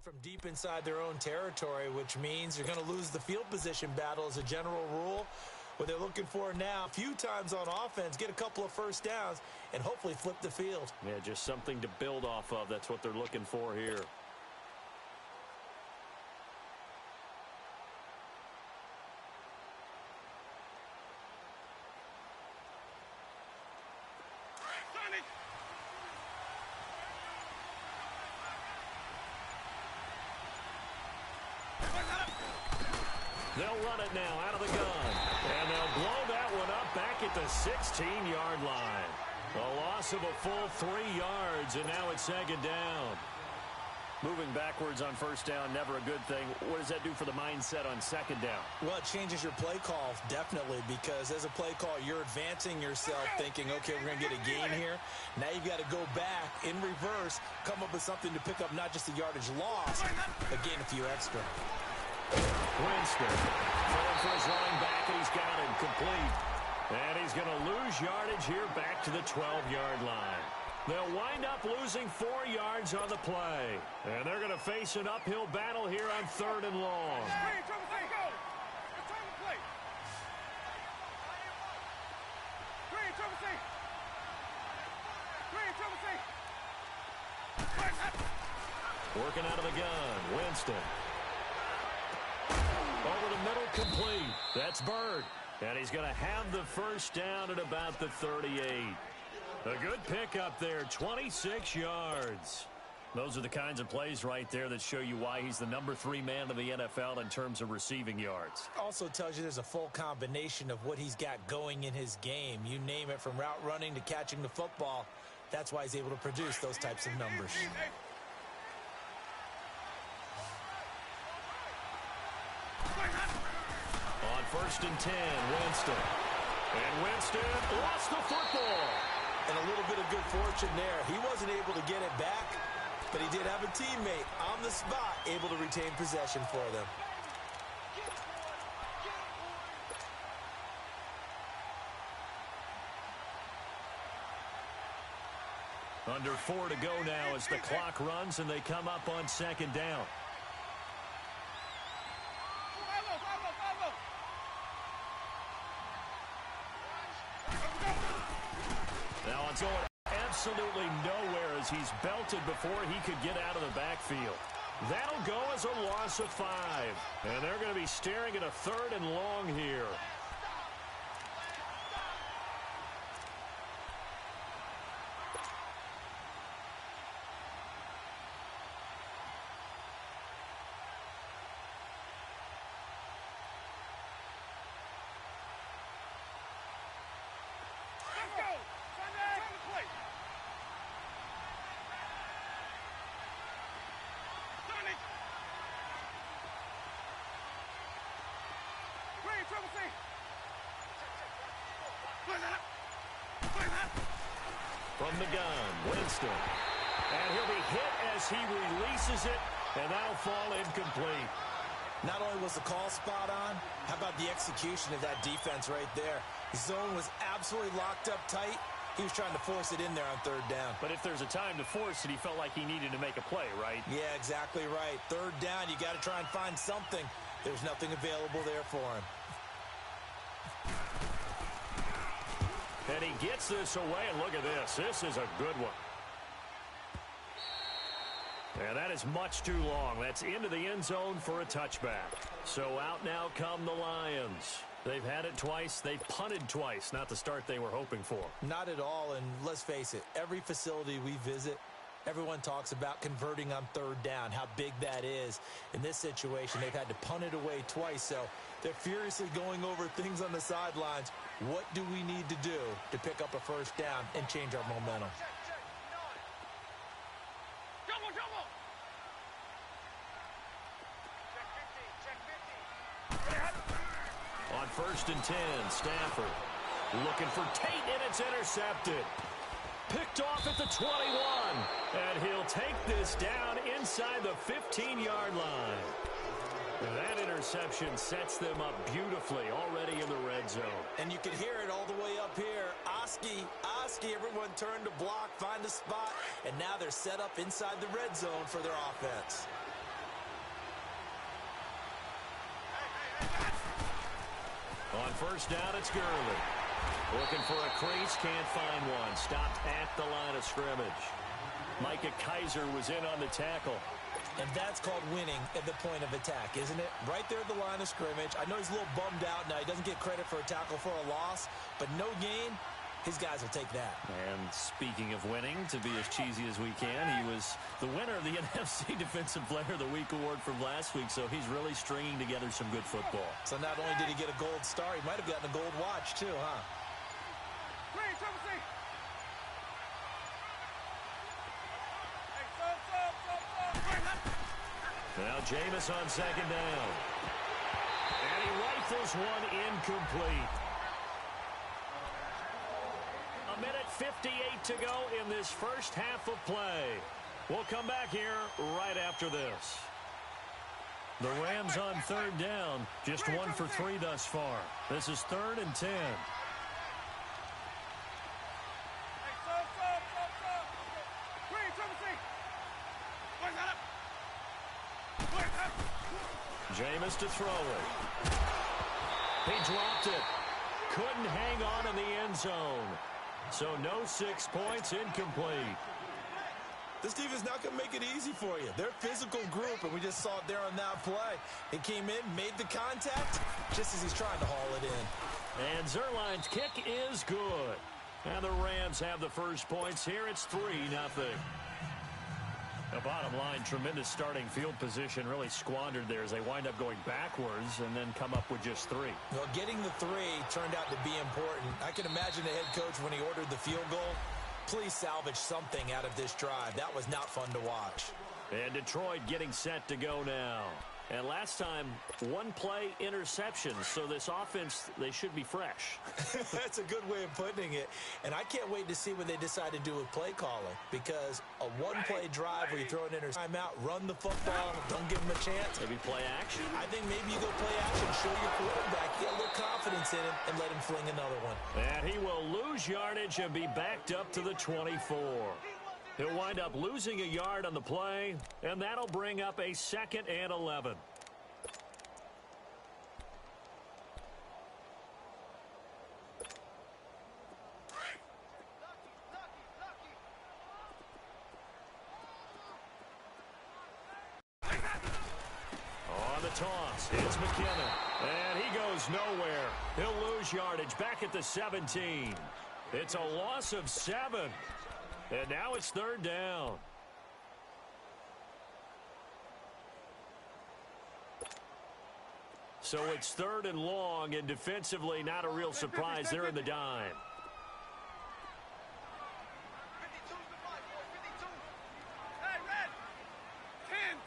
From deep inside their own territory, which means you're going to lose the field position battle as a general rule. What they're looking for now, a few times on offense, get a couple of first downs, and hopefully flip the field. Yeah, just something to build off of. That's what they're looking for here. They'll run it now out of the gun. And they'll blow that one up back at the 16-yard line. A loss of a full 3 yards, and now it's second down. Moving backwards on first down, never a good thing. What does that do for the mindset on second down? Well, it changes your play call, definitely, because as a play call, you're advancing yourself thinking, okay, we're going to get a gain here. Now you've got to go back in reverse, come up with something to pick up not just the yardage loss, but gain a few extra. Winston throwing for his running back, and he's got him complete. And he's going to lose yardage here back to the 12-yard line. They'll wind up losing 4 yards on the play. And they're going to face an uphill battle here on 3rd and long. Working out of the gun, Winston. Over the middle, complete. That's Bird. And he's going to have the first down at about the 38. A good pickup there, 26 yards. Those are the kinds of plays right there that show you why he's the number 3 man of the NFL in terms of receiving yards. Also tells you there's a full combination of what he's got going in his game. You name it, from route running to catching the football. That's why he's able to produce those types of numbers. On 1st and 10, Winston. And Winston lost the football. And a little bit of good fortune there. He wasn't able to get it back, but he did have a teammate on the spot able to retain possession for them. Under 4 to go now as the clock runs and they come up on 2nd down. Now it's going absolutely nowhere as he's belted before he could get out of the backfield. That'll go as a loss of 5. And they're going to be staring at a 3rd and long here. From the gun, Winston. And he'll be hit as he releases it, and that'll fall incomplete. Not only was the call spot on, how about the execution of that defense right there? The zone was absolutely locked up tight. He was trying to force it in there on 3rd down. But if there's a time to force it, he felt like he needed to make a play, right? Yeah, exactly right. 3rd down, you got to try and find something. There's nothing available there for him. And he gets this away, and look at this. This is a good one. And that is much too long. That's into the end zone for a touchback. So out now come the Lions. They've had it twice. They've punted twice. Not the start they were hoping for. Not at all, and let's face it, every facility we visit, everyone talks about converting on 3rd down, how big that is. In this situation, they've had to punt it away twice, so they're furiously going over things on the sidelines. What do we need to do to pick up a first down and change our momentum? On 1st and 10, Stafford looking for Tate, and it's intercepted. Picked off at the 21, and he'll take this down inside the 15-yard line. And that interception sets them up beautifully already in the red zone. And you can hear it all the way up here. Oski, everyone turned to block, find a spot, and now they're set up inside the red zone for their offense. On first down, it's Gurley. Looking for a crease, can't find one. Stopped at the line of scrimmage. Micah Kaiser was in on the tackle. And that's called winning at the point of attack, isn't it? Right there at the line of scrimmage. I know he's a little bummed out now. He doesn't get credit for a tackle for a loss, but no gain, his guys will take that. And speaking of winning, to be as cheesy as we can, he was the winner of the NFC Defensive Player of the Week award from last week, so he's really stringing together some good football. So not only did he get a gold star, he might have gotten a gold watch too, huh? Now Jameis on second down. And he rifles one incomplete. 1:58 to go in this first half of play. We'll come back here right after this. The Rams on third down, just 1 for 3 thus far. This is 3rd and 10. Jameis to throw it. He dropped it. Couldn't hang on in the end zone. So no 6 points, incomplete. This defense not going to make it easy for you. They're a physical group, and we just saw it there on that play. He came in, made the contact, just as he's trying to haul it in. And Zerline's kick is good. And the Rams have the first points here. It's 3-0. The bottom line, tremendous starting field position, really squandered there as they wind up going backwards and then come up with just 3. Well, getting the 3 turned out to be important. I can imagine the head coach when he ordered the field goal. Please salvage something out of this drive. That was not fun to watch. And Detroit getting set to go now. And last time, 1-play interception. So this offense, they should be fresh. That's a good way of putting it. And I can't wait to see what they decide to do with play calling. Because a 1-play drive where you throw an interception, timeout, run the football, don't give them a chance. Maybe play action? I think maybe you go play action, show your quarterback, get a little confidence in him, and let him fling another one. And he will lose yardage and be backed up to the 24. He'll wind up losing a yard on the play, and that'll bring up a 2nd and 11. On the toss, it's McKinnon, and he goes nowhere. He'll lose yardage back at the 17. It's a loss of 7. And now it's 3rd down. So it's 3rd and long, and defensively not a real surprise. They're in the dime. Hey, Red!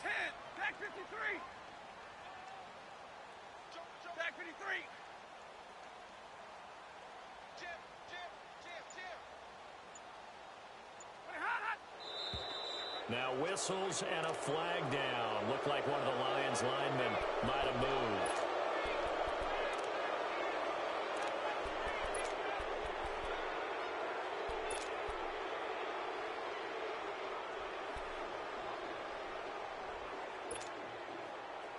10, back 53. Back 53. Now whistles and a flag down. Looked like one of the Lions linemen might have moved.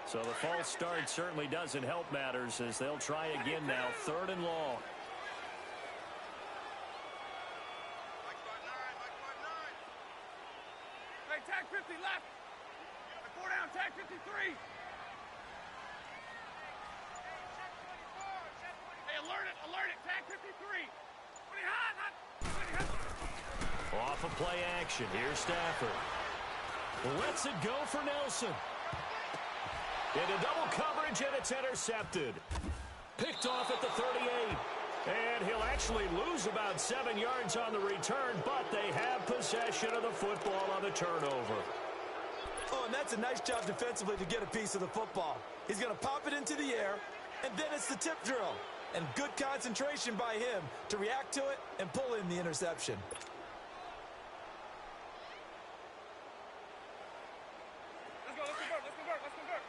So the false start certainly doesn't help matters as they'll try again now. 3rd and long. Tag 50 left. 4 down, tag 53. Hey, alert it, tag 53. Off of play action, here's Stafford. Lets it go for Nelson. Into double coverage, and it's intercepted. Picked off at the 38. And he'll actually lose about 7 yards on the return, but they have possession of the football on the turnover. Oh, and that's a nice job defensively to get a piece of the football. He's going to pop it into the air, and then it's the tip drill. And good concentration by him to react to it and pull in the interception. Let's convert.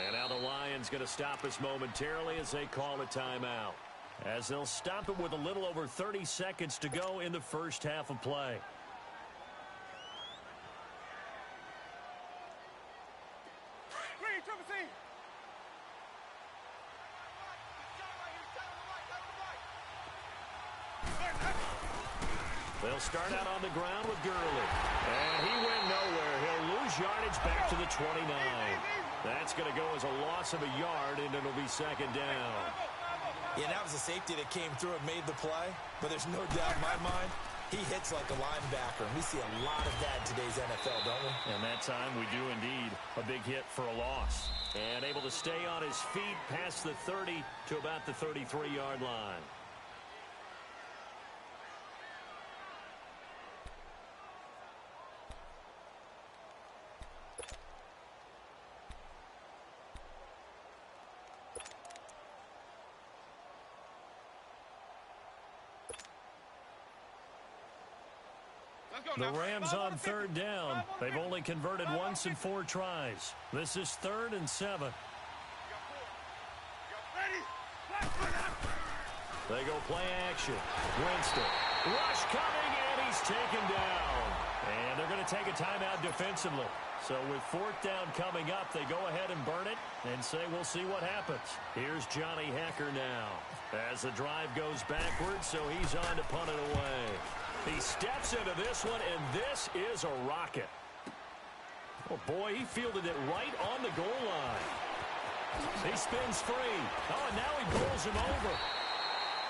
And now the Lions going to stop us momentarily as they call a timeout. As they'll stop it with a little over 30 seconds to go in the first half of play. They'll start out on the ground with Gurley. And he went nowhere. He'll lose yardage back to the 29. That's going to go as a loss of a yard, and it'll be second down. Yeah, that was a safety that came through and made the play. But there's no doubt in my mind, he hits like a linebacker. And we see a lot of that in today's NFL, don't we? And that time we do indeed. A big hit for a loss. And able to stay on his feet past the 30 to about the 33-yard line. The Rams on third down. They've only converted once in 4 tries. This is 3rd and 7. They go play action. Winston. Rush coming, and he's taken down. And they're going to take a timeout defensively. So with 4th down coming up, they go ahead and burn it and say we'll see what happens. Here's Johnny Hekker now. As the drive goes backwards, so he's on to punt it away. He steps into this one, and this is a rocket. Oh, boy, he fielded it right on the goal line. He spins free. Oh, and now he bowls him over.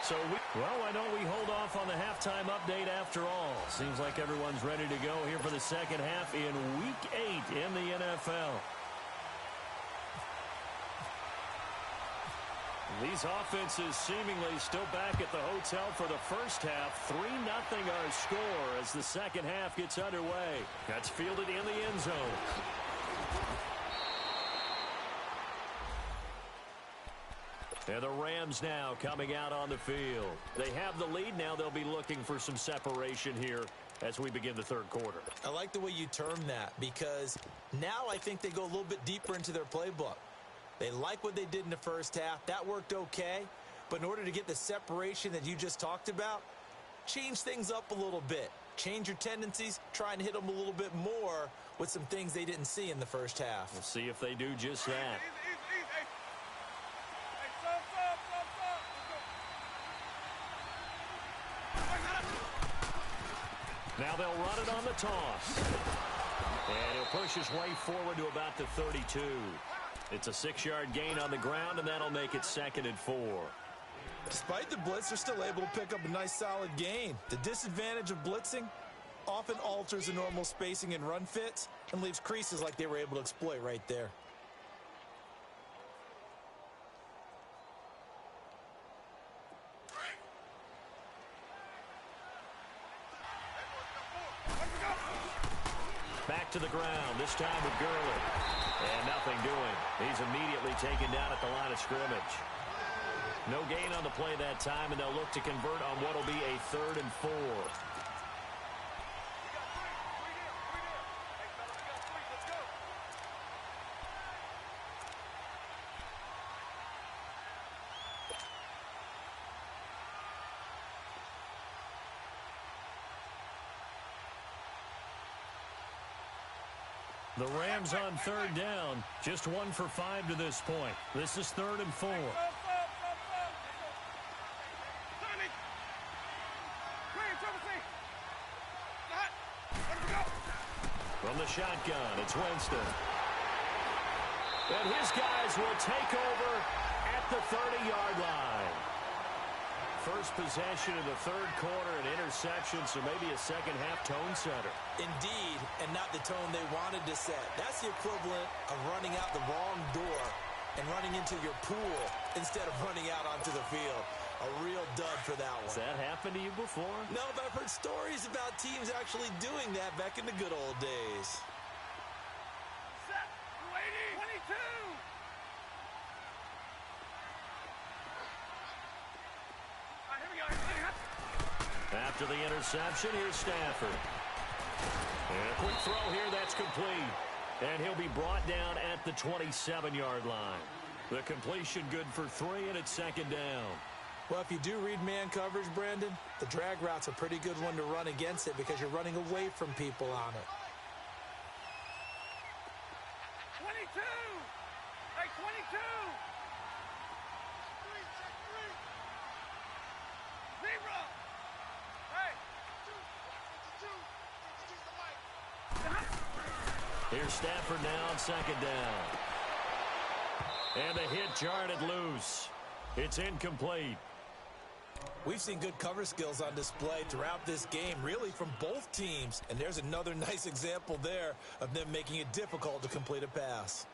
So, I know we hold off on the halftime update after all. Seems like everyone's ready to go here for the second half in Week 8 in the NFL. These offenses seemingly still back at the hotel for the first half. 3-0 our score as the second half gets underway. That's fielded in the end zone. And the Rams now coming out on the field. They have the lead now. They'll be looking for some separation here as we begin the third quarter. I like the way you term that because now I think they go a little bit deeper into their playbook. They like what they did in the first half. That worked okay. But in order to get the separation that you just talked about, change things up a little bit. Change your tendencies. Try and hit them a little bit more with some things they didn't see in the first half. We'll see if they do just that. Now they'll run it on the toss. And he'll push his way forward to about the 32. It's a 6-yard gain on the ground, and that'll make it 2nd and 4. Despite the blitz, they're still able to pick up a nice solid gain. The disadvantage of blitzing often alters the normal spacing and run fits and leaves creases like they were able to exploit right there. Back to the ground, this time with Gurley. And nothing doing. He's immediately taken down at the line of scrimmage. No gain on the play that time, and they'll look to convert on what will be a 3rd and 4. The Rams on 3rd down, just 1 for 5 to this point. This is 3rd and 4. From the shotgun, it's Winston. And his guys will take over at the 30-yard line. First possession of the third quarter, an interception, so maybe a second-half tone setter. Indeed, and not the tone they wanted to set. That's the equivalent of running out the wrong door and running into your pool instead of running out onto the field. A real dud for that one. Has that happened to you before? No, but I've heard stories about teams actually doing that back in the good old days. Set, waiting, 22. After the interception, here's Stafford. And a quick throw here, that's complete. And he'll be brought down at the 27-yard line. The completion good for 3, and it's 2nd down. Well, if you do read man coverage, Brandon, the drag route's a pretty good one to run against it because you're running away from people on it. 22! Hey, 22! 0! Hey! Here's Stafford now on second down. And the hit jarred it loose. It's incomplete. We've seen good cover skills on display throughout this game, really from both teams. And there's another nice example there of them making it difficult to complete a pass.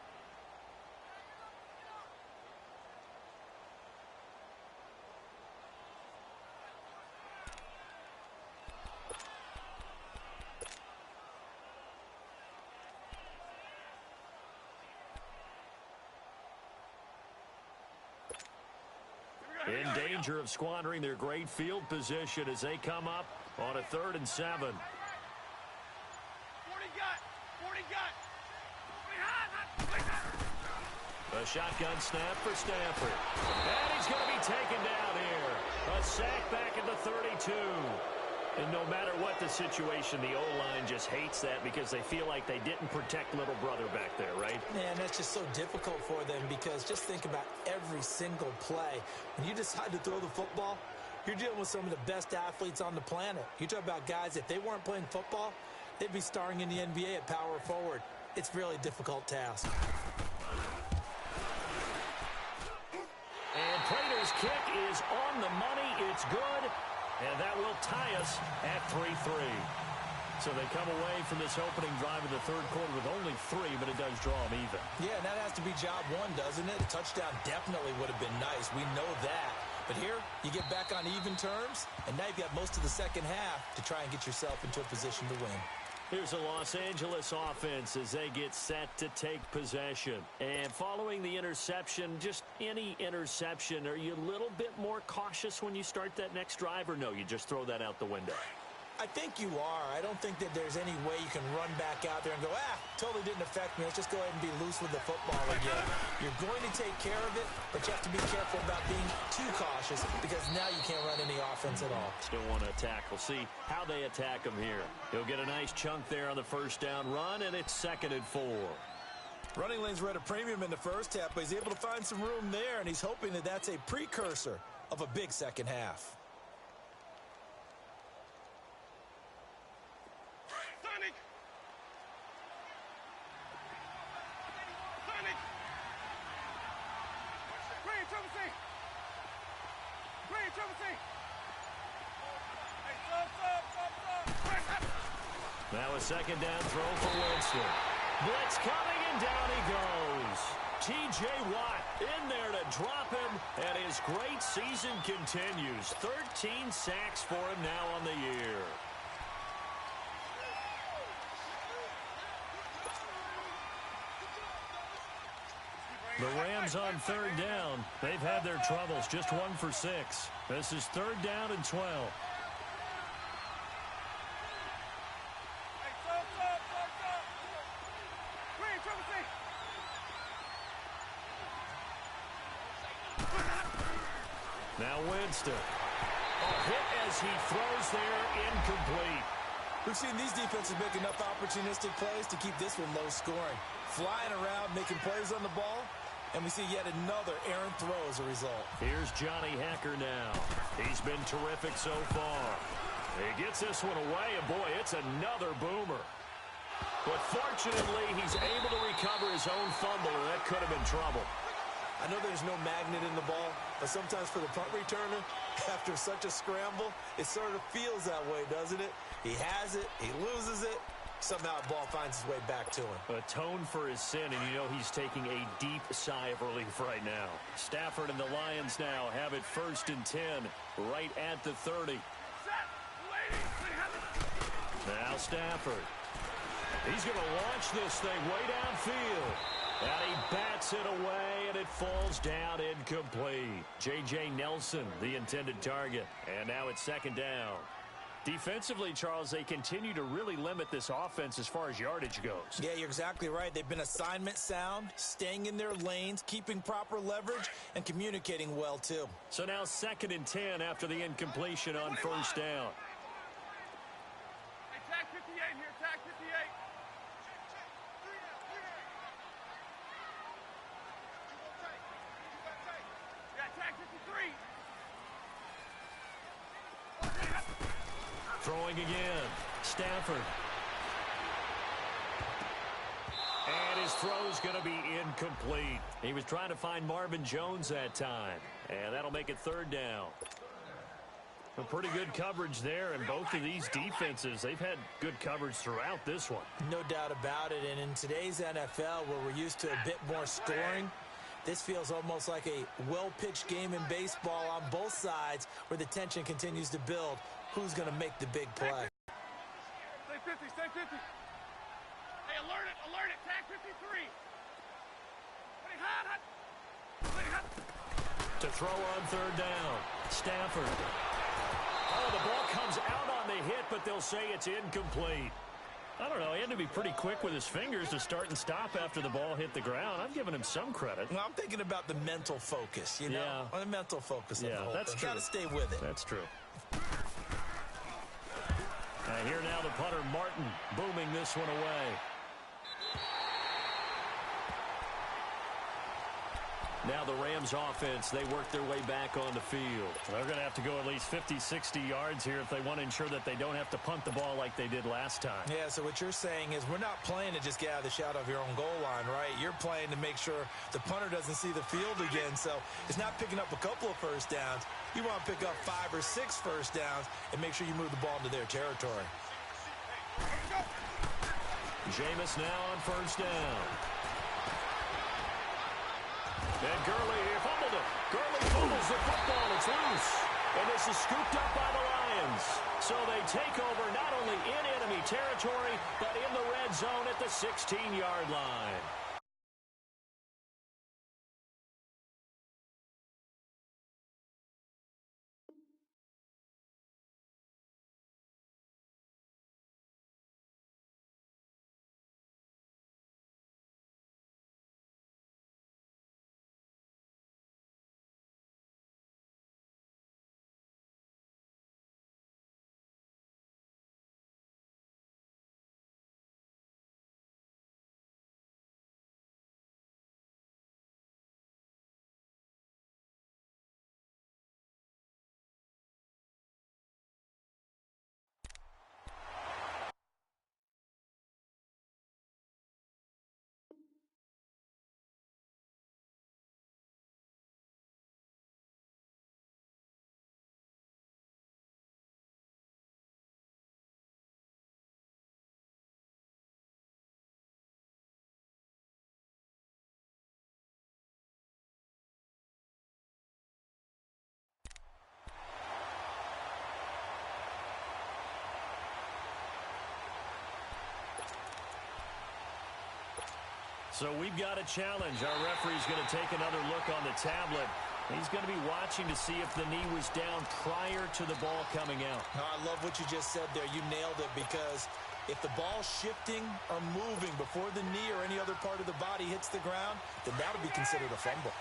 In danger of squandering their great field position as they come up on a 3rd and 7. 40 gut. 40 gut. 40 hot. A shotgun snap for Stafford. And he's going to be taken down here. A sack back at the 32. And no matter what the situation, the O-line just hates that because they feel like they didn't protect little brother back there, right? Man, that's just so difficult for them because just think about every single play. When you decide to throw the football, you're dealing with some of the best athletes on the planet. You talk about guys, if they weren't playing football, they'd be starring in the NBA at power forward. It's a really difficult task. And Prater's kick is on the money. It's good. And that will tie us at 3-3. So they come away from this opening drive in the 3rd quarter with only 3, but it does draw them even. Yeah, and that has to be job one, doesn't it? A touchdown definitely would have been nice. We know that. But here, you get back on even terms, and now you've got most of the second half to try and get yourself into a position to win. Here's a Los Angeles offense as they get set to take possession. And following the interception, just any interception, are you a little bit more cautious when you start that next drive, or no, you just throw that out the window? I think you are. I don't think that there's any way you can run back out there and go, totally didn't affect me. Let's just go ahead and be loose with the football again. You're going to take care of it, but you have to be careful about being too cautious because now you can't run any offense at all. Still want to attack. We'll see how they attack him here. He'll get a nice chunk there on the first down run, and it's 2nd and 4. Running lanes were at a premium in the first half, but he's able to find some room there, and he's hoping that that's a precursor of a big second half. Now a second down throw for Winston. Blitz coming, and down he goes. T.J. Watt in there to drop him, and his great season continues. 13 sacks for him now on the year. The Rams on 3rd down. They've had their troubles, just 1 for 6. This is 3rd down and 12. Now Winston. A hit as he throws there, incomplete. We've seen these defenses make enough opportunistic plays to keep this one low scoring. Flying around, making plays on the ball, and we see yet another errant throw as a result. Here's Johnny Hacker now. He's been terrific so far. He gets this one away, and boy, it's another boomer. But fortunately, he's able to recover his own fumble, and that could have been trouble. I know there's no magnet in the ball, but sometimes for the punt returner, after such a scramble, it sort of feels that way, doesn't it? He has it, he loses it, somehow the ball finds its way back to him. Atone for his sin, and you know he's taking a deep sigh of relief right now. Stafford and the Lions now have it 1st and 10, right at the 30. Now Stafford. He's going to launch this thing way downfield. And he bats it away, and it falls down incomplete. J.J. Nelson, the intended target. And now it's 2nd down. Defensively, Charles, they continue to really limit this offense as far as yardage goes. Yeah, you're exactly right. They've been assignment sound, staying in their lanes, keeping proper leverage, and communicating well, too. So now 2nd and 10 after the incompletion on 1st down. Hey, tag 58 here, tag 58. Yeah, tag 53. Throwing again. Stafford. his throw's going to be incomplete. He was trying to find Marvin Jones that time, and that'll make it third down. A pretty good coverage there, and both of these defenses, they've had good coverage throughout this one. No doubt about it, and in today's NFL, where we're used to a bit more scoring, this feels almost like a well-pitched game in baseball on both sides where the tension continues to build. Who's going to make the big play? Stay 50, stay 50. Hey, alert it, tag 53. Play hot. Play hot. To throw on third down, Stafford. Oh, the ball comes out on the hit, but they'll say it's incomplete. I don't know. He had to be pretty quick with his fingers to start and stop after the ball hit the ground. I'm giving him some credit. Well, I'm thinking about the mental focus, you know? The mental focus of the whole that's thing. true. Got to stay with it. That's true. Here now the punter, Martin, booming this one away. Now the Rams offense, they work their way back on the field. They're going to have to go at least 50, 60 yards here if they want to ensure that they don't have to punt the ball like they did last time. Yeah, so what you're saying is we're not playing to just get out of the shadow of your own goal line, right? You're playing to make sure the punter doesn't see the field again. So it's not picking up a couple of first downs. You want to pick up 5 or 6 first downs and make sure you move the ball into their territory. Jameis now on first down. And Gurley fumbled it. Gurley fumbles the football. It's loose. And this is scooped up by the Lions. So they take over not only in enemy territory, but in the red zone at the 16-yard line. So we've got a challenge. Our referee's going to take another look on the tablet. He's going to be watching to see if the knee was down prior to the ball coming out. Oh, I love what you just said there. You nailed it, because if the ball's shifting or moving before the knee or any other part of the body hits the ground, then that would be considered a fumble.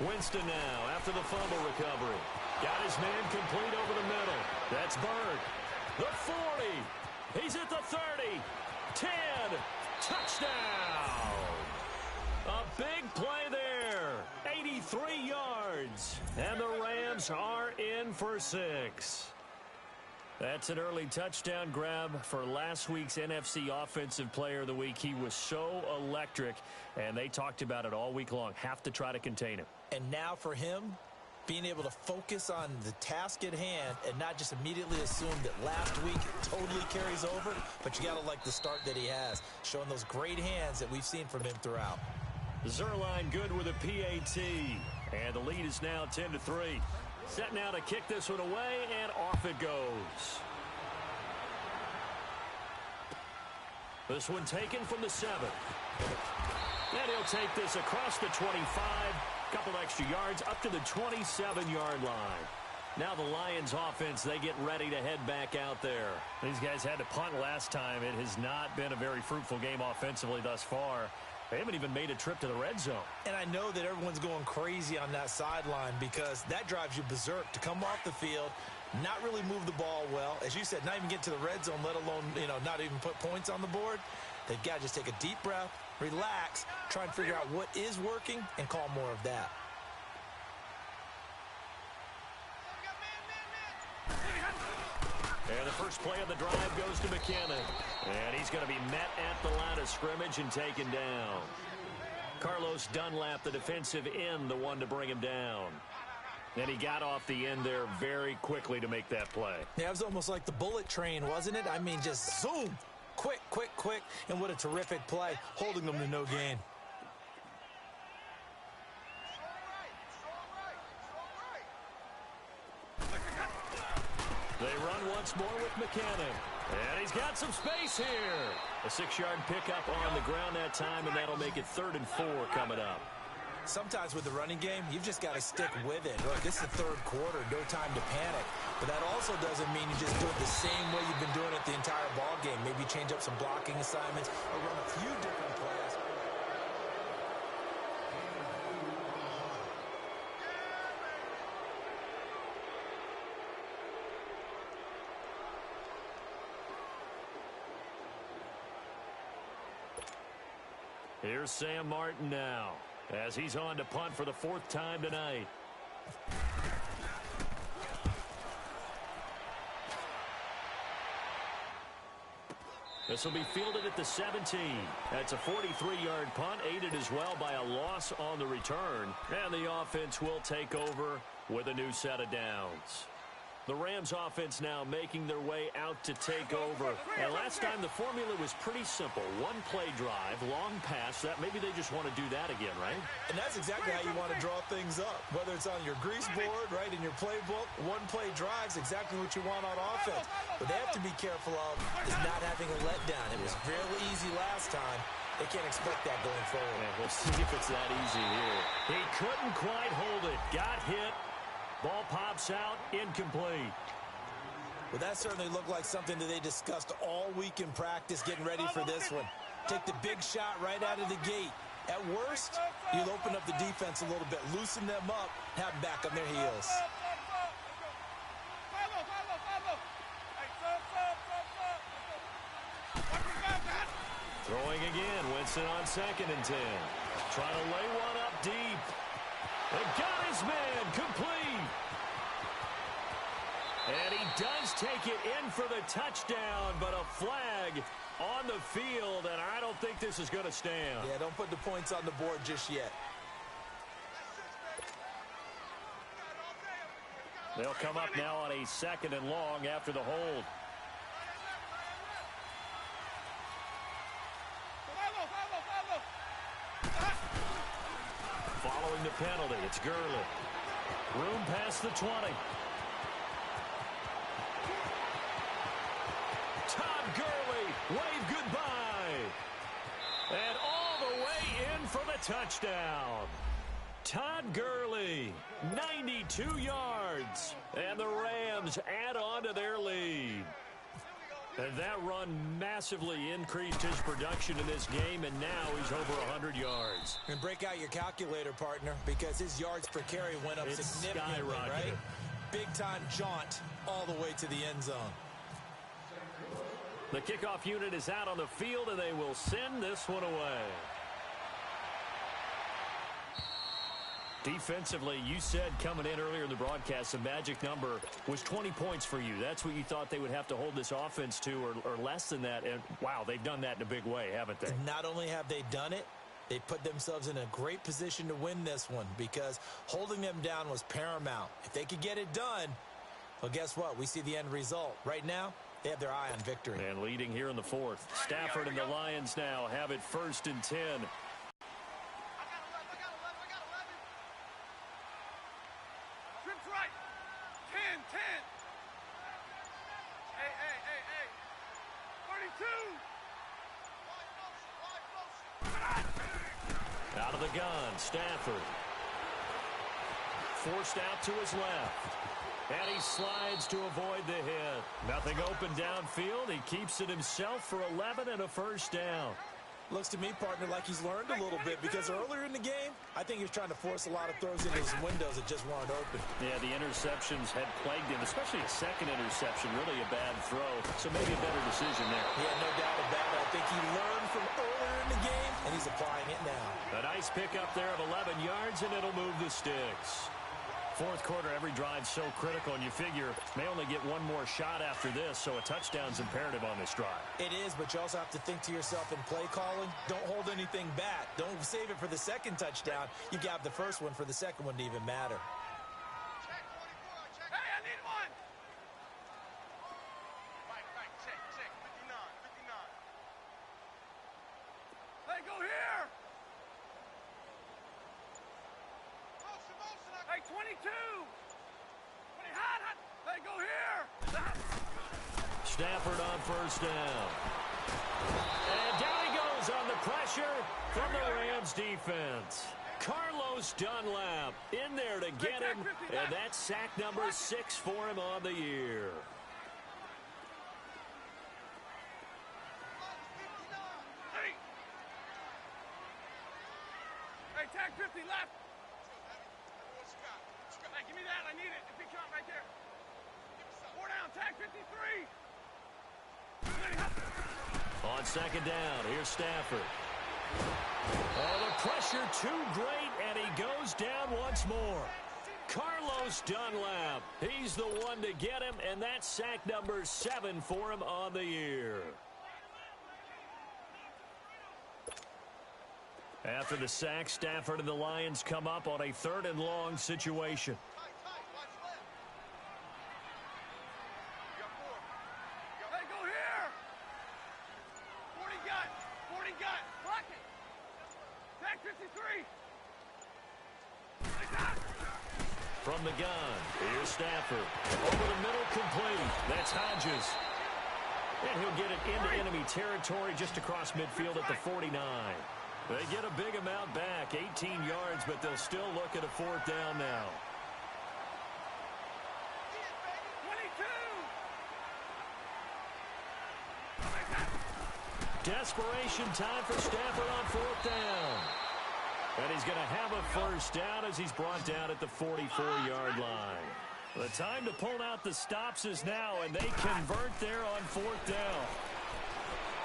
Winston now after the fumble recovery. Got his man complete over the middle. That's Bird. The 40. He's at the 30. 10. Touchdown. A big play there. 83 yards. And the Rams are in for 6. That's an early touchdown grab for last week's NFC Offensive Player of the Week. He was so electric, and they talked about it all week long. Have to try to contain him. And now for him, being able to focus on the task at hand and not just immediately assume that last week it totally carries over, but you got to like the start that he has, showing those great hands that we've seen from him throughout. Zerline good with a PAT, and the lead is now 10-3. Set now to kick this one away, and off it goes. This one taken from the 7. And he'll take this across the 25. Couple extra yards up to the 27-yard line. Now the Lions offense, they get ready to head back out there. These guys had to punt last time. It has not been a very fruitful game offensively thus far. They haven't even made a trip to the red zone. And I know that everyone's going crazy on that sideline because that drives you berserk to come off the field, not really move the ball well. As you said, not even get to the red zone, let alone, not even put points on the board. They've got to just take a deep breath, relax, try and figure out what is working, and call more of that. And the first play of the drive goes to McKinnon. And he's going to be met at the line of scrimmage and taken down. Carlos Dunlap, the defensive end, the one to bring him down. And he got off the end there very quickly to make that play. Yeah, it was almost like the bullet train, wasn't it? I mean, just zoom. Quick, quick, quick. And what a terrific play, holding them to no gain. They run once more with McKinnon. And he's got some space here. A 6-yard pickup on the ground that time, and that'll make it 3rd and 4 coming up. Sometimes with the running game, you've just got to stick with it. Look, this is the 3rd quarter, no time to panic. But that also doesn't mean you just do it the same way you've been doing it the entire ball game. Maybe change up some blocking assignments or run a few different plays. Here's Sam Martin now, as he's on to punt for the 4th time tonight. This will be fielded at the 17. That's a 43-yard punt, aided as well by a loss on the return. And the offense will take over with a new set of downs. The Rams offense now making their way out to take over. And last time the formula was pretty simple. 1-play drive, long pass. That maybe they just want to do that again, right? And that's exactly how you want to draw things up. Whether it's on your grease board, right, in your playbook, 1-play drive's exactly what you want on offense. But they have to be careful of is not having a letdown. It was fairly easy last time. They can't expect that going forward. Yeah, we'll see if it's that easy here. He couldn't quite hold it. Got hit. Ball pops out, incomplete. Well, that certainly looked like something that they discussed all week in practice, getting ready for this one. Take the big shot right out of the gate. At worst, you'll open up the defense a little bit, loosen them up, have them back on their heels. Throwing again, Winston on 2nd and 10. Trying to lay one up deep. And got his man complete. And he does take it in for the touchdown, but a flag on the field, and I don't think this is going to stand. Yeah, don't put the points on the board just yet. They'll come up now on a 2nd and long after the hold. Following the penalty, it's Gurley. Room past the 20. Todd Gurley, wave goodbye. And all the way in for the touchdown. Todd Gurley, 92 yards. And the Rams add on to their lead. And that run massively increased his production in this game, and now he's over 100 yards. And break out your calculator, partner, because his yards per carry went up significantly, right? Big-time jaunt all the way to the end zone. The kickoff unit is out on the field, and they will send this one away. Defensively, you said coming in earlier in the broadcast, the magic number was 20 points for you. That's what you thought they would have to hold this offense to, or less than that. And, wow, they've done that in a big way, haven't they? And not only have they done it, they put themselves in a great position to win this one because holding them down was paramount. If they could get it done, well, guess what? We see the end result. Right now, they have their eye on victory. And leading here in the 4th. Stafford and the Lions now have it 1st and 10. Right. 10, 10. Hey. 32. Out of the gun, Stafford. Forced out to his left. And he slides to avoid the hit. Nothing open downfield. He keeps it himself for 11 and a 1st down. Looks to me, partner, like he's learned a little bit because earlier in the game, I think he was trying to force a lot of throws into some windows that just weren't open. Yeah, the interceptions had plagued him, especially a second interception, really a bad throw. So maybe a better decision there. Yeah, no doubt about it. I think he learned from earlier in the game, and he's applying it now. A nice pickup there of 11 yards, and it'll move the sticks. Fourth quarter, every drive so critical, and you figure may only get one more shot after this, so a touchdown's imperative on this drive. It is, but you also have to think to yourself in play calling, don't hold anything back. Don't save it for the second touchdown. You got the first one for the second one to even matter. Hey, I need one! Right, check, 59. Hey, go here! Hey, 22! Hot! Hey, go here! Stafford on first down. And down he goes on the pressure from the Rams defense. Carlos Dunlap in there to get him, and that's sack number 6 for him on the year. Hey, tag 50 left! Hey, give me that. I need it. If he comes right there. 4 down. Tag 53. On second down, here's Stafford. Oh, the pressure too great, and he goes down once more. Carlos Dunlap, he's the one to get him, and that's sack number 7 for him on the year. After the sack, Stafford and the Lions come up on a 3rd and long situation. Hey, go here! 40 gut! Block it! Tag 53! From the gun, here's Stafford. Over the middle, complete. That's Hodges. And he'll get it into enemy territory just across midfield at the 49. They get a big amount back, 18 yards, but they'll still look at a 4th down now. 22! Desperation time for Stafford on 4th down. And he's going to have a first down as he's brought down at the 44-yard line. The time to pull out the stops is now, and they convert there on 4th down.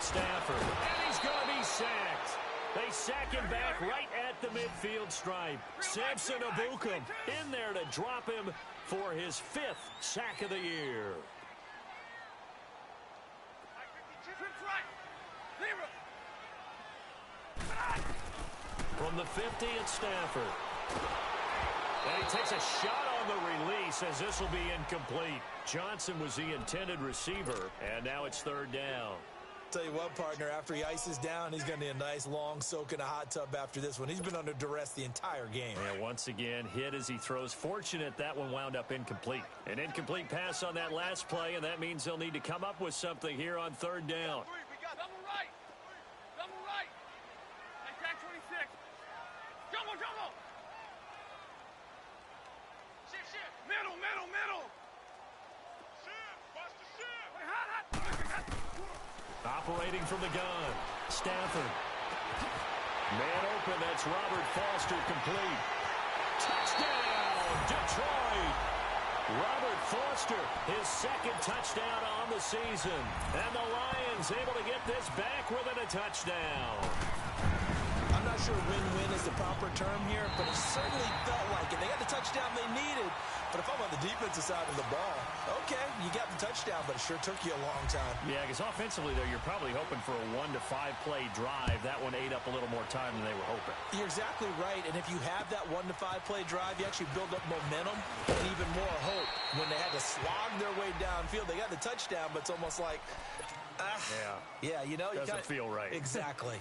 Stafford, and he's going to be sacked. They sack him back right at the midfield stripe. Samson Ebukam in there to drop him for his 5th sack of the year. From the 50, it's Stafford. And he takes a shot on the release as this will be incomplete. Johnson was the intended receiver, and now it's 3rd down. Tell you what, partner, after he ices down, he's going to need a nice long soak in a hot tub after this one. He's been under duress the entire game. And once again, hit as he throws. Fortunate that one wound up incomplete. An incomplete pass on that last play, and that means they'll need to come up with something here on 3rd down. We got double right. Hey, tag 26. Jumbo. Shift. Middle. Watch the shift. Hey, hot. Operating from the gun, Stafford. Man open, that's Robert Foster, complete. Touchdown, Detroit! Robert Foster, his 2nd touchdown on the season. And the Lions able to get this back within a touchdown. I'm not sure win-win is the proper term here, but it certainly felt like it. They got the touchdown they needed, but if I'm on the defensive side of the ball, okay, you got the touchdown, but it sure took you a long time. Yeah, because offensively, though, you're probably hoping for a 1 to 5 play drive. That one ate up a little more time than they were hoping. You're exactly right, and if you have that 1 to 5 play drive, you actually build up momentum and even more hope. When they had to slog their way downfield, they got the touchdown, but it's almost like, yeah, you know, doesn't feel right. Exactly.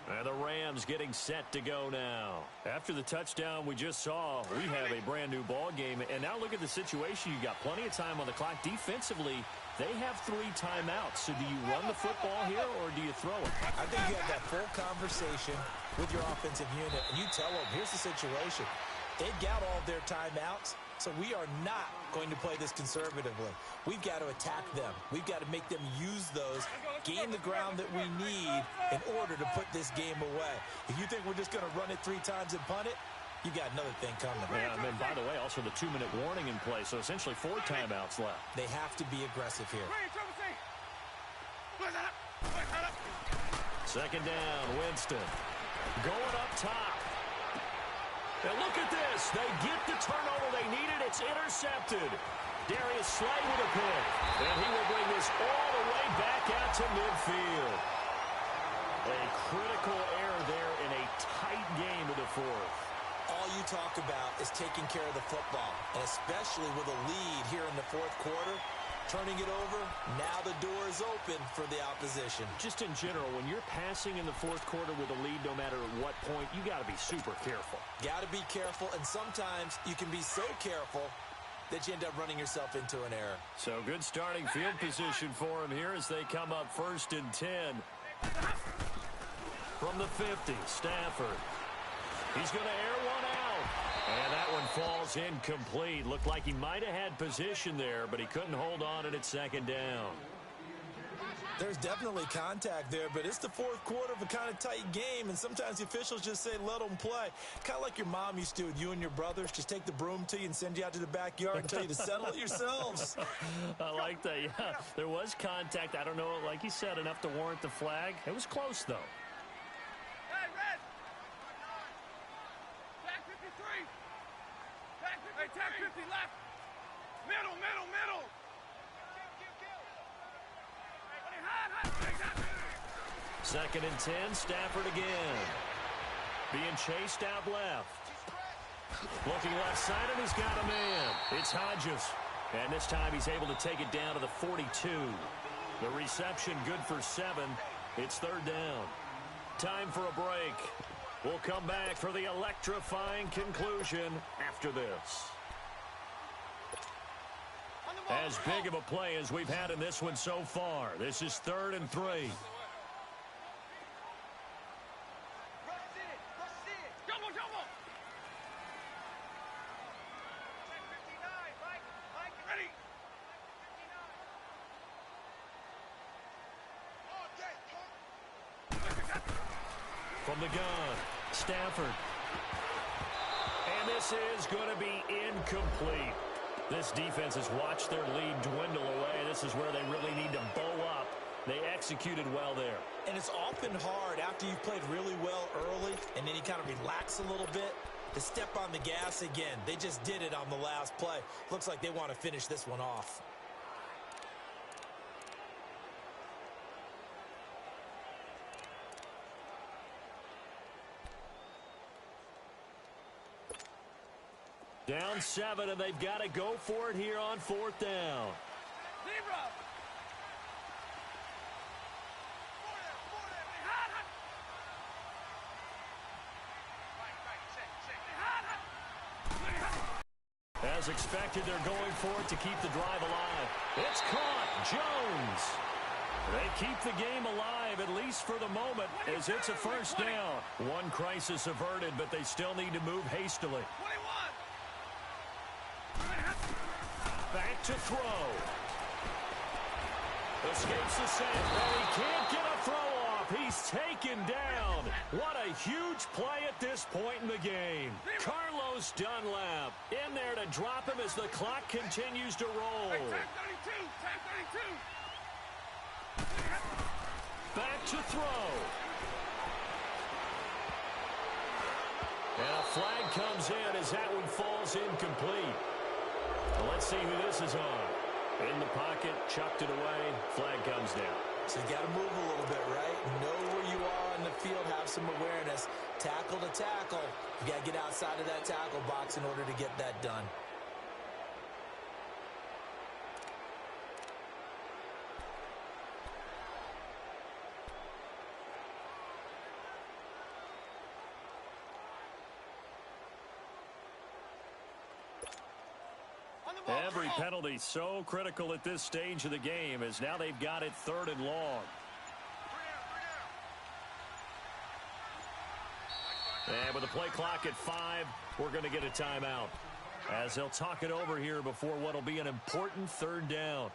And the Rams getting set to go now. After the touchdown we just saw, we have a brand new ball game. And now look at the situation. You got plenty of time on the clock. Defensively, they have 3 timeouts. So do you run the football here or do you throw it? I think you have that full conversation with your offensive unit, and you tell them, here's the situation. They've got all of their timeouts, So we are not going to play this conservatively. We've got to attack them. We've got to make them use those, gain the ground that we need in order to put this game away. If you think we're just going to run it 3 times and punt it, you got another thing coming. Yeah, and then, by the way, also the 2-minute warning in play, so essentially 4 timeouts left. They have to be aggressive here. Second down, Winston. Going up top. And look at this. They get the turnover they needed. It's intercepted. Darius Slay with a pick. And he will bring this all the way back out to midfield. A critical error there in a tight game in the 4th. All you talk about is taking care of the football, and especially with a lead here in the 4th quarter, turning it over, now the door is open for the opposition. Just in general, when you're passing in the 4th quarter with a lead, no matter at what point, you got to be super careful. Got to be careful, and sometimes you can be so careful that you end up running yourself into an error. So good starting field position for him here as they come up 1st and 10. From the 50, Stafford. He's going to air one out. And that one falls incomplete. Looked like he might have had position there, but he couldn't hold on it at 2nd down. There's definitely contact there, but it's the 4th quarter of a kind of tight game, and sometimes the officials just say, let them play. Kind of like your mom used to with you and your brothers. Just take the broom to you and send you out to the backyard and tell you to settle it yourselves. I like that, yeah. There was contact. I don't know, like you said, enough to warrant the flag. It was close, though. Hey, Red! Tag 53! Tag 53! Hey, tag 50 left! Middle, middle, middle! Second and 10, Stafford again. Being chased out left. Looking left side, and he's got a man. It's Hodges. And this time he's able to take it down to the 42. The reception good for 7. It's 3rd down. Time for a break. We'll come back for the electrifying conclusion after this. As big of a play as we've had in this one so far. This is 3rd and 3. From the gun, Stafford. And this is going to be incomplete. This defense has watched their lead dwindle away. This is where they really need to bow up. They executed well there. And it's often hard after you've played really well early and then you kind of relax a little bit to step on the gas again. They just did it on the last play. Looks like they want to finish this one off. Down 7, and they've got to go for it here on 4th down. As expected, they're going for it to keep the drive alive. It's caught. Jones. They keep the game alive, at least for the moment, as it's a 1st down. One crisis averted, but they still need to move hastily. Back to throw. Escapes the sack. And he can't get a throw off. He's taken down. What a huge play at this point in the game. Carlos Dunlap in there to drop him as the clock continues to roll. Hey, tag 32. Tag 32. Back to throw. And a flag comes in as that one falls incomplete. Well, let's see who this is on. In the pocket, chucked it away, flag comes down. So you got to move a little bit, right? Know where you are on the field, have some awareness. Tackle to tackle. You got to get outside of that tackle box in order to get that done. Every penalty so critical at this stage of the game as now they've got it 3rd and long. And with the play clock at 5, we're going to get a timeout. as they'll talk it over here before what will be an important third down.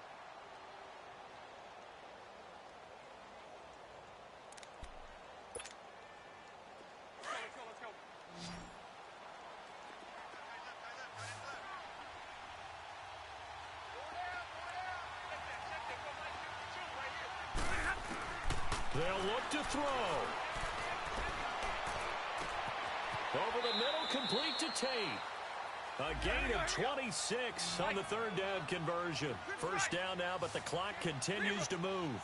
Let's go. They'll look to throw. Over the middle, complete to Tate. A gain of 26 on the third down conversion. First down now, but the clock continues to move.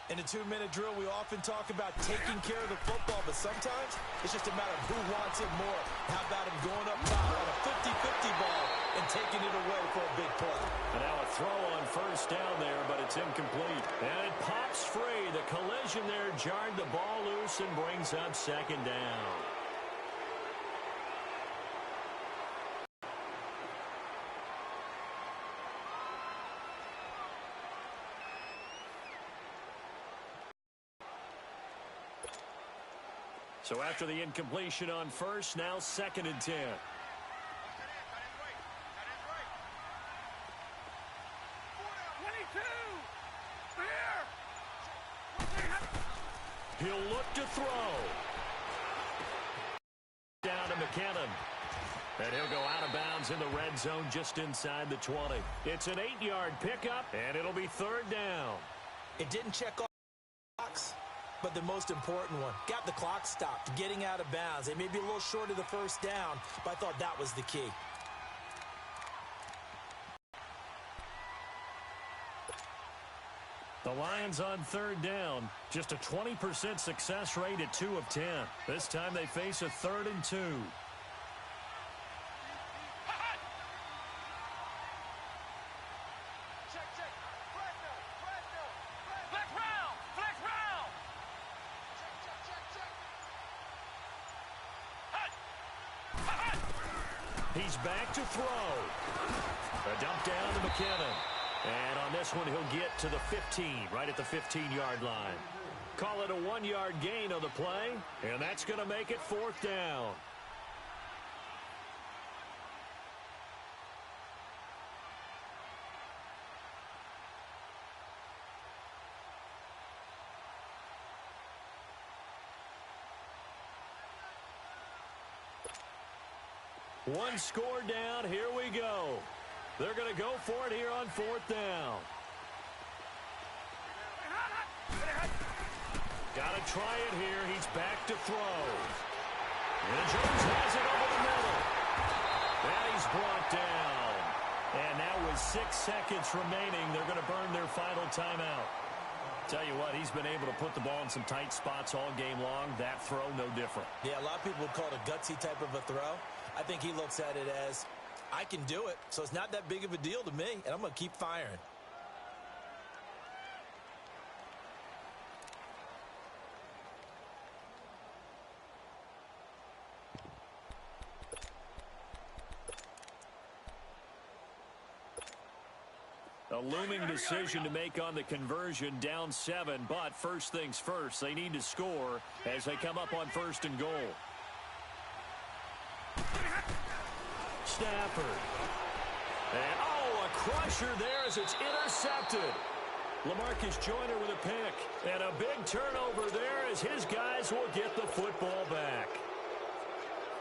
In a 2-minute drill, we often talk about taking care of the football, but sometimes it's just a matter of who wants it more. How about him going up top on a 50-50 ball and taking it away for a big play? And now a throw on first down there, but it's incomplete. And it pops free. The collision there jarred the ball loose and brings up second down. So after the incompletion on first, now 2nd and 10. He'll look to throw. Down to McKinnon. And he'll go out of bounds in the red zone just inside the 20. It's an 8-yard pickup, and it'll be third down. It didn't check off the box, but the most important one, got the clock stopped, getting out of bounds. They may be a little short of the first down, but I thought that was the key. The Lions on third down, just a 20% success rate at 2 of 10. This time they face a 3rd and 2. He's back to throw. A dump down to McKinnon. And on this one, he'll get to the 15, right at the 15-yard line. Call it a 1-yard gain on the play, and that's going to make it 4th down. One score down. Here we go. They're going to go for it here on 4th down. Got to try it here. He's back to throw. And Jones has it over the middle. And he's brought down. And now with 6 seconds remaining, they're going to burn their final timeout. Tell you what, he's been able to put the ball in some tight spots all game long. That throw, no different. Yeah, a lot of people would call it a gutsy type of a throw. I think he looks at it as, I can do it, so it's not that big of a deal to me, and I'm going to keep firing. A looming decision to make on the conversion, down 7, but first things first, they need to score as they come up on 1st and goal. Stafford. And, a crusher there as it's intercepted. LaMarcus Joyner with a pick. And a big turnover there as his guys will get the football back.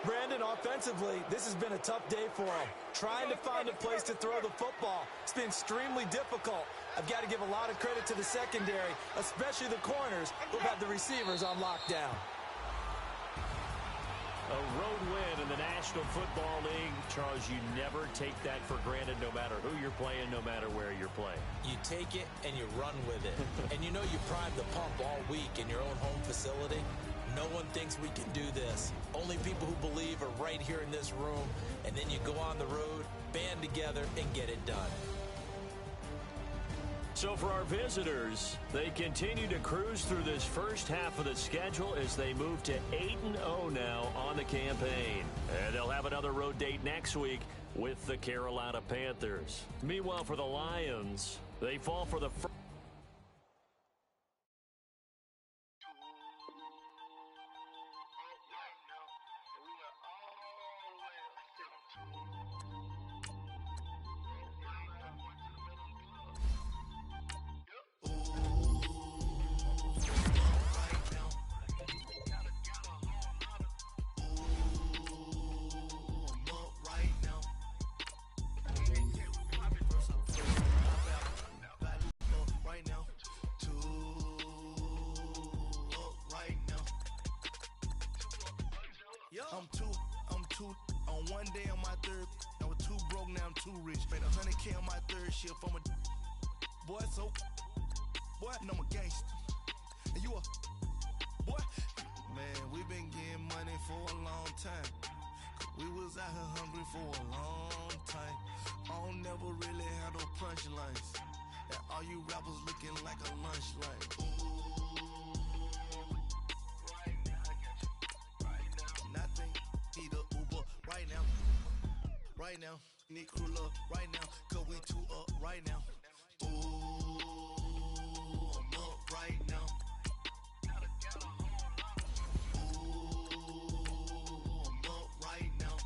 Brandon, offensively, this has been a tough day for him. Trying to find a place to throw the football. It's been extremely difficult. I've got to give a lot of credit to the secondary, especially the corners who've had the receivers on lockdown. A road win in the National Football League. Charles, you never take that for granted no matter who you're playing, no matter where you're playing. You take it and you run with it. And you know you primed the pump all week in your own home facility. No one thinks we can do this. Only people who believe are right here in this room. And then you go on the road, band together, and get it done. So for our visitors, they continue to cruise through this first half of the schedule as they move to 8-0 now on the campaign. And they'll have another road date next week with the Carolina Panthers. Meanwhile, for the Lions, they fall for the first. I'm two on one day on my third. I was too broke, now I'm too rich. Made 100K on my third shift. I'm a boy, so boy, and I'm a gangster. And you a boy. Man, we been getting money for a long time. We was out here hungry for a long time. I don't never really have no punchlines. And all you rappers looking like a lunch line. Right now, I got you. Right now. Nothing, need a Uber right now. Right now, need crew love right now. Cause we two up right now. Ooh, I'm up right now. Ooh, I'm up right now.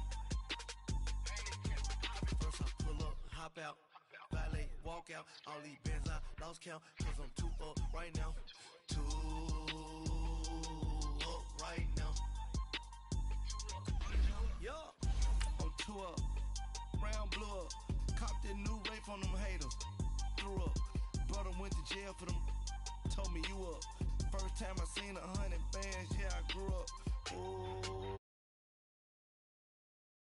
First I pull up, hop out. Valet, walk out, all these bands I lost count, cause I'm too up right now. Too up right now. Yeah, I'm too up. Round blew up. Copped that new rape on them haters. Threw up. Brother went to jail for them. Told me you up. First time I seen 100 bands, yeah, I grew up. Ooh.